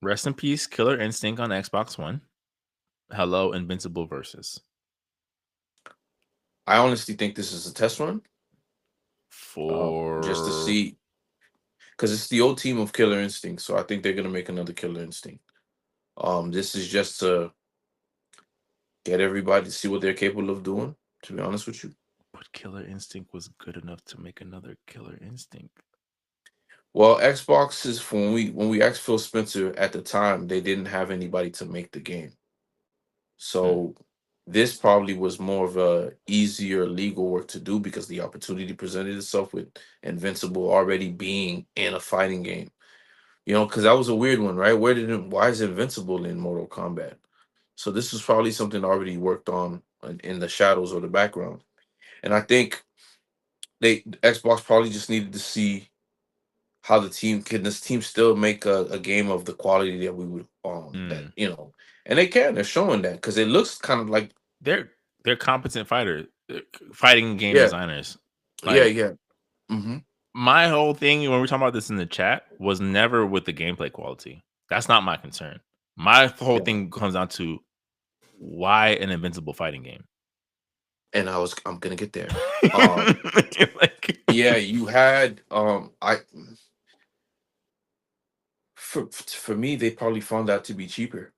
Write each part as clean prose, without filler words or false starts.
Rest in peace, Killer Instinct on Xbox One. Hello, Invincible versus I honestly think this is a test run, just to for. see, because it's the old team of Killer Instinct, so I think they're gonna make another Killer Instinct. This is just to get everybody to see what they're capable of doing. To be honest with you, But Killer Instinct was good enough to make another Killer Instinct. well, Xbox is for when we asked Phil Spencer at the time, they didn't have anybody to make the game, Hmm. so this probably was more of a easier legal work to do because the opportunity presented itself with Invincible already being in a fighting game. Because that was a weird one, right? Why is Invincible in Mortal Kombat? So this was probably something already worked on in the shadows or the background. And I think Xbox probably just needed to see how the team can this team still make a game of the quality that we would that Mm. and they can. They're showing that because it looks kind of like They're competent fighters, fighting game yeah, designers. yeah, Like yeah. Hmm. my whole thing when we were talking about this in the chat was never with the gameplay quality. That's not my concern. My whole Yeah. thing comes down to why an Invincible fighting game. And I'm gonna get there. Um Like, yeah, you had I for me they probably found that to be cheaper.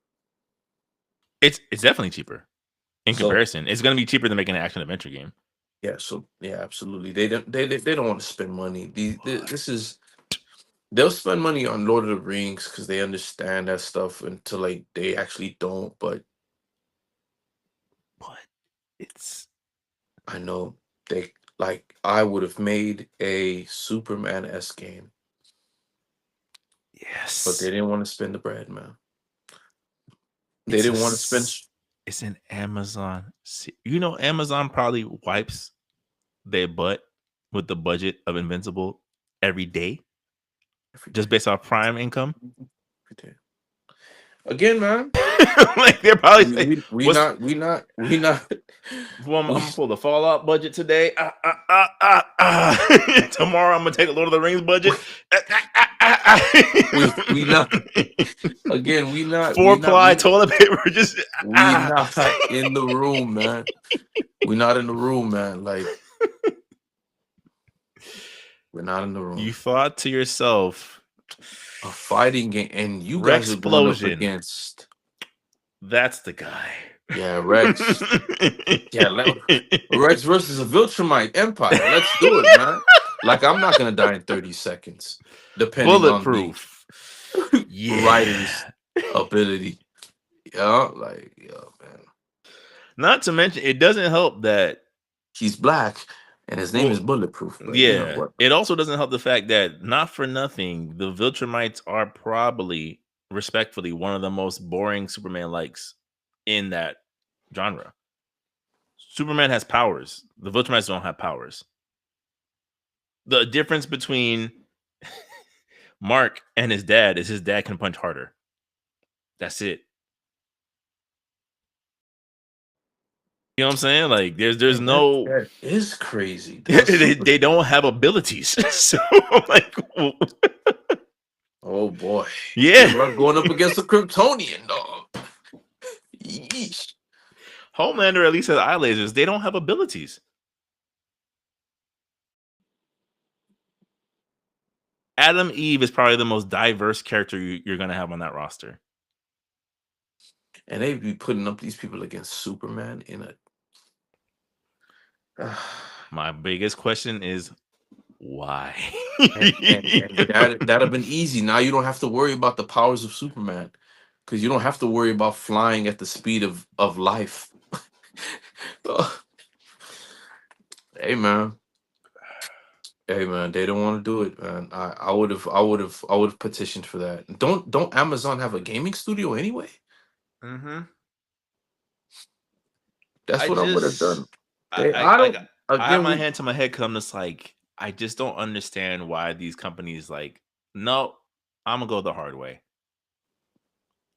it's definitely cheaper in So comparison. It's going to be cheaper than making an action adventure game. yeah, absolutely. They don't want to spend money. This is they'll spend money on Lord of the Rings because they understand that stuff until like they actually don't. But But it's I know they like I would have made a Superman S game, but they yes, didn't want to spend the bread, man. They it's a didn't want to spend it's an Amazon. You know, Amazon probably wipes their butt with the budget of Invincible every day, every just day. based off Prime income. Every day. Again, man. Like they're probably We like, we we "What's not we not we not well, I'm we gonna pull the Fallout budget today. Tomorrow, I'm gonna take a Lord of the Rings budget. we not again Four ply toilet paper. Just we not in the room, man. We're not in the room, man. Like we're not in the You room. thought to yourself, A fighting game, and you guys are going up Rexplosion. against That's the guy. yeah Rex. Yeah, Rex versus a Viltrumite Empire. Let's do it, man. Like I'm not gonna die in 30 seconds, depending on the Bulletproof. Yeah. writer's ability. Yeah, like yeah, man. Not to mention, it doesn't help that. He's black, and his name is Well, Bulletproof. But you know yeah. what? It also doesn't help the fact that, not for nothing, the Viltrumites are probably, respectfully, one of the most boring Superman likes in that genre. Superman has powers. The Viltrumites don't have powers. The difference between Mark and his dad is his dad can punch harder. That's it. You know what I'm saying? Like there's And that no that is crazy. That's super they crazy. don't have abilities. So like Oh boy, yeah. good luck going up against a Kryptonian dog. Yeesh. Homelander at least has eye lasers. They don't have abilities. Adam Eve is probably the most diverse character you're gonna have on that roster. And they be putting up these people against Superman in a My biggest question is why? and that'd have been easy. Now you don't have to worry about the powers of Superman because you don't have to worry about flying at the speed of life. Hey man, hey man, they don't want to do it, man. I would have petitioned for that. Don't Amazon have a gaming studio anyway? Mm-hmm. That's I what I would have just done. I like don't. I have Again, my we hand to my head because I'm just like, I just don't understand why these companies like, no, I'm gonna go the hard way.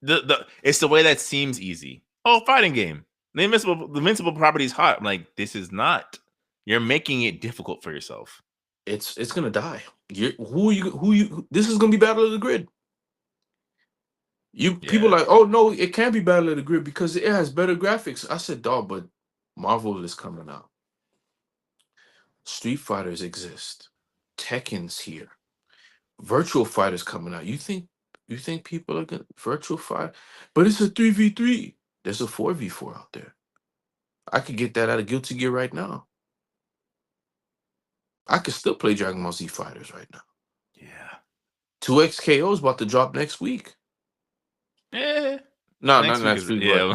The it's the way that seems easy. Oh, fighting game. The invincible property is hot. I'm like, this is not. You're making it difficult for yourself. it's gonna die. This is gonna be Battle of the Grid. You people Yeah. like, oh no, it can't be Battle of the Grid because it has better graphics. I said, dog, but Marvel is coming out. Street Fighters exist. Tekken's here. Virtual Fighters coming out. You think people are gonna Virtual Fight? But it's a 3v3. There's a 4v4 out there. I could get that out of Guilty Gear right now. I could still play Dragon Ball Z Fighters right now. Yeah. 2XKO is about to drop next week. Yeah. No, not Next week next is week, but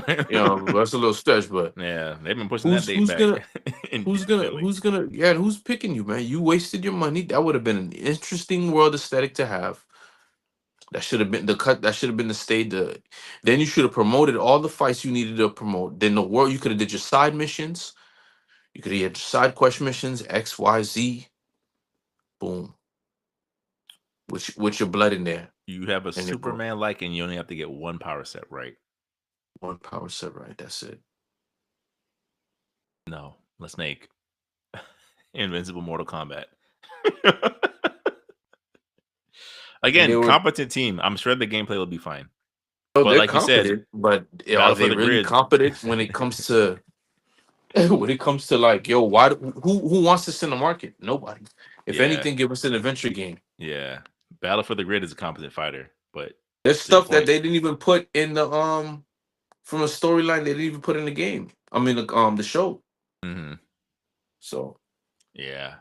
that's a little stretch. But yeah, they've been pushing that date who's back gonna in who's gonna Philly. who's gonna yeah, who's picking you, man? You wasted your money. That would have been an interesting world aesthetic to have. That should have been the cut. That should have been the stage. Then you should have promoted all the fights you needed to promote. Then the world you could have did your side missions. You could have had your side quest missions X, Y, Z. Boom. With your blood in there You have a and your gore. Superman like, and you only have to get one power set right. One power set right. That's it. No, let's make Invincible Mortal Kombat. And they Again, were competent team. I'm sure the gameplay will be fine. oh, But they're like you said, competent, but are Battle for they the really Grid. competent when it comes to when it comes to like, yo, who wants this in the market? Nobody. If Yeah, anything, give us an adventure game. yeah. Battle for the Grid is a competent fighter, but There's to your stuff that point, they didn't even put in the from a storyline they didn't even put in the game. I mean the show. mhm, So yeah.